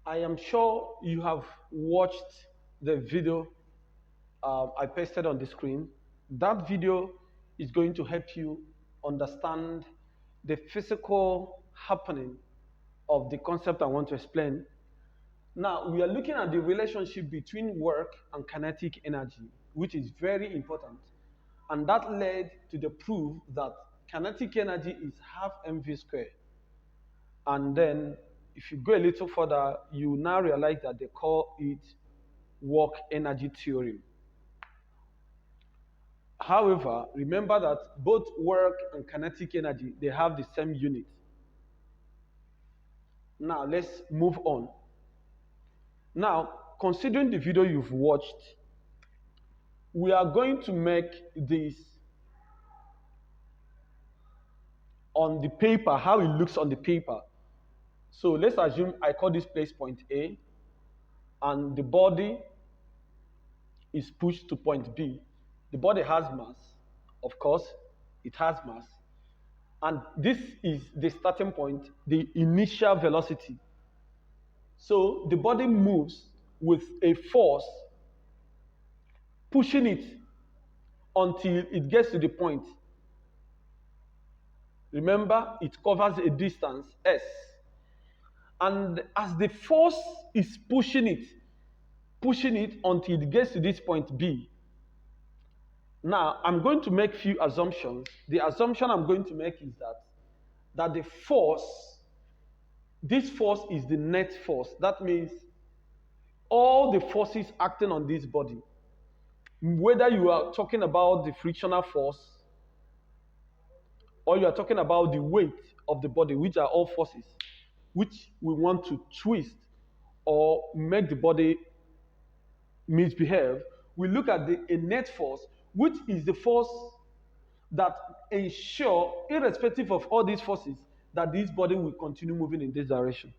I am sure you have watched the video I pasted on the screen. That video is going to help you understand the physical happening of the concept I want to explain. Now, we are looking at the relationship between work and kinetic energy, which is very important. And that led to the proof that kinetic energy is half mv². And then, if you go a little further, you now realize that they call it work energy theorem. However, remember that both work and kinetic energy, they have the same unit. Now, let's move on. Now, considering the video you've watched, we are going to make this on the paper, how it looks on the paper. So let's assume I call this place point A, and the body is pushed to point B. The body has mass, of course, it has mass. And this is the starting point, the initial velocity. So the body moves with a force, pushing it until it gets to the point. Remember, it covers a distance, S. And as the force is pushing it until it gets to this point B. Now, I'm going to make few assumptions. The assumption I'm going to make is that the force, this force is the net force. That means all the forces acting on this body, whether you are talking about the frictional force or you are talking about the weight of the body, which are all forces, which we want to twist or make the body misbehave, we look at a net force, which is the force that ensures, irrespective of all these forces, that this body will continue moving in this direction.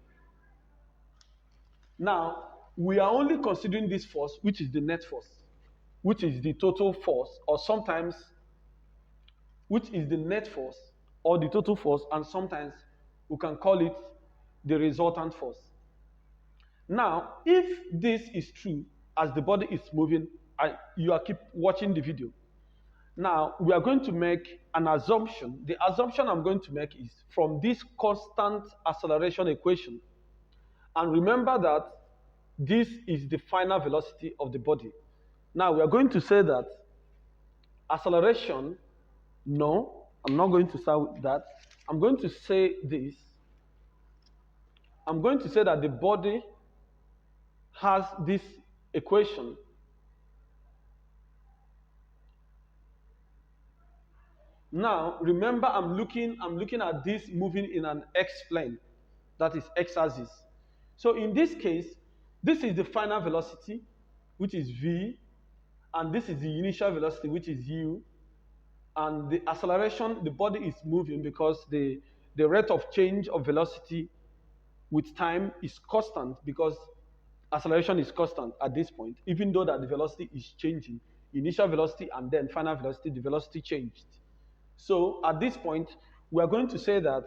Now, we are only considering this force, which is the net force, which is the total force, or sometimes, which is the net force, or the total force, and sometimes we can call it the resultant force. Now, if this is true, as the body is moving, you are keep watching the video. Now, we are going to make an assumption. The assumption I'm going to make is from this constant acceleration equation. And remember that this is the final velocity of the body. Now, we are going to say that acceleration, no, I'm not going to start with that. I'm going to say this. I'm going to say that the body has this equation. Now, remember, I'm looking at this moving in an x-plane, that is x-axis. So in this case, this is the final velocity, which is v, and this is the initial velocity, which is u, and the acceleration, the body is moving because the rate of change of velocity with time is constant, because acceleration is constant at this point, even though that the velocity is changing. Initial velocity and then final velocity, the velocity changed. So at this point, we are going to say that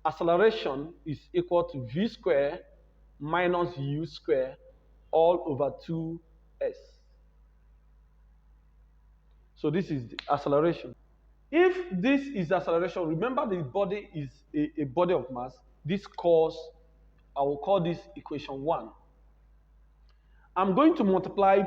acceleration is equal to v² minus u² all over 2s. So this is the acceleration. If this is acceleration, remember the body is a body of mass. This cause, I will call this equation 1. I'm going to multiply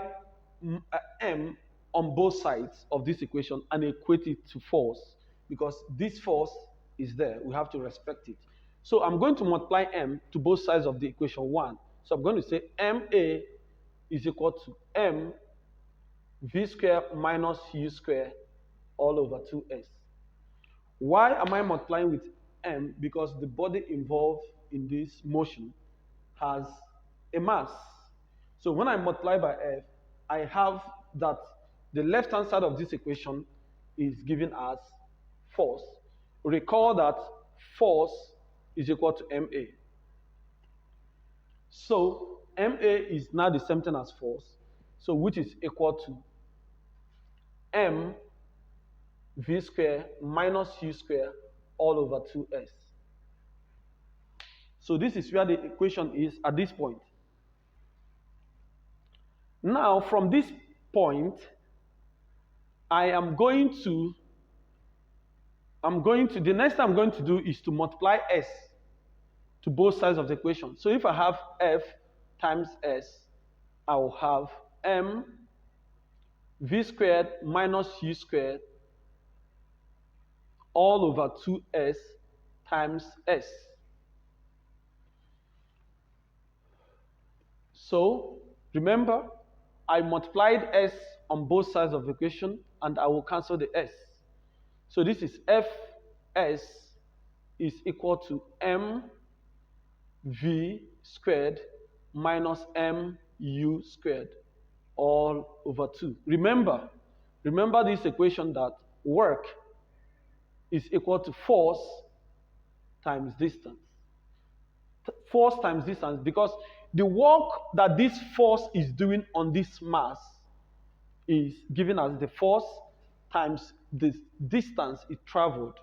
m on both sides of this equation and equate it to force, because this force is there. We have to respect it. So I'm going to multiply m to both sides of the equation 1. So I'm going to say ma is equal to m v² minus u² all over 2s. Why am I multiplying with m? Because the body involved in this motion has a mass. So when I multiply by f, I have that the left-hand side of this equation is given as force. Recall that force is equal to ma. So ma is now the same thing as force, so which is equal to m v² minus u² all over 2s. So this is where the equation is at this point. Now, from this point, the next thing I'm going to do is to multiply s to both sides of the equation. So if I have f times s, I will have m v squared minus u squared all over 2s times s. So remember, I multiplied s on both sides of the equation, and I will cancel the s. So this is fs is equal to mv squared minus mu squared all over 2. Remember this equation that work is equal to force times distance. Force times distance, because the work that this force is doing on this mass is given as the force times the distance it traveled.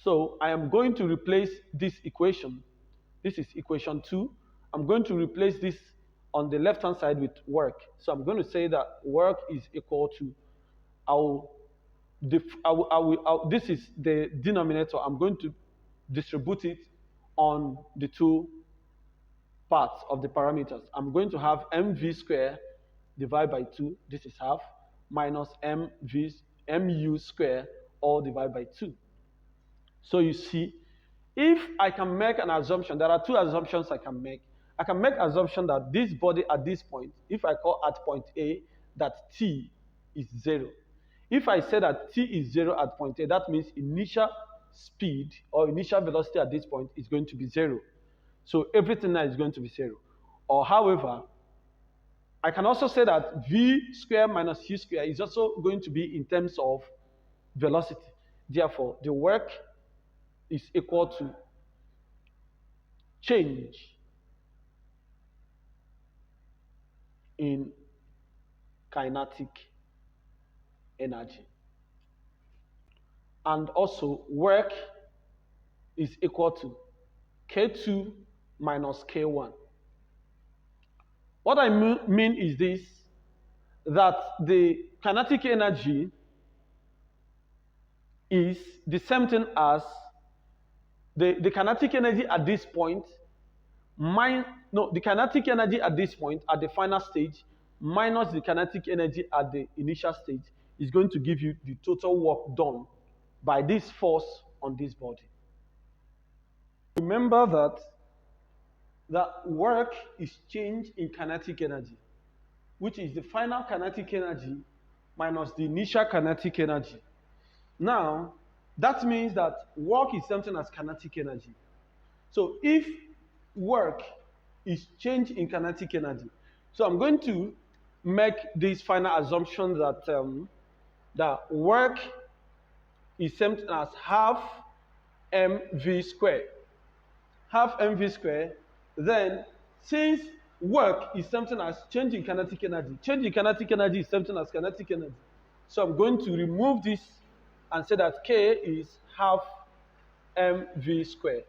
So I am going to replace this equation. This is equation 2. I'm going to replace this on the left-hand side with work. So I'm going to say that work is equal to, this is the denominator. I'm going to distribute it on the two parts of the parameters. I'm going to have mv squared divided by 2, this is half, minus mu squared all divided by 2. So you see, if I can make an assumption, there are two assumptions I can make. I can make assumption that this body at this point, if I call at point A, that t is 0. If I say that t is 0 at point A, that means initial speed or initial velocity at this point is going to be 0. So everything now is going to be 0. Or however, I can also say that v squared minus u squared is also going to be in terms of velocity. Therefore, the work is equal to change in kinetic energy. And also, work is equal to K2 minus K1. What I mean is this, that the kinetic energy is the same thing as the kinetic energy at this point, the kinetic energy at this point, at the final stage, minus the kinetic energy at the initial stage, is going to give you the total work done by this force on this body. Remember that work is change in kinetic energy, which is the final kinetic energy minus the initial kinetic energy. Now, that means that work is something as kinetic energy. So if work is change in kinetic energy, so I'm going to make this final assumption that that work is something as half mv squared. Half mv squared, then since work is something as change in kinetic energy, change in kinetic energy is something as kinetic energy. So I'm going to remove this and say that K is half mv squared.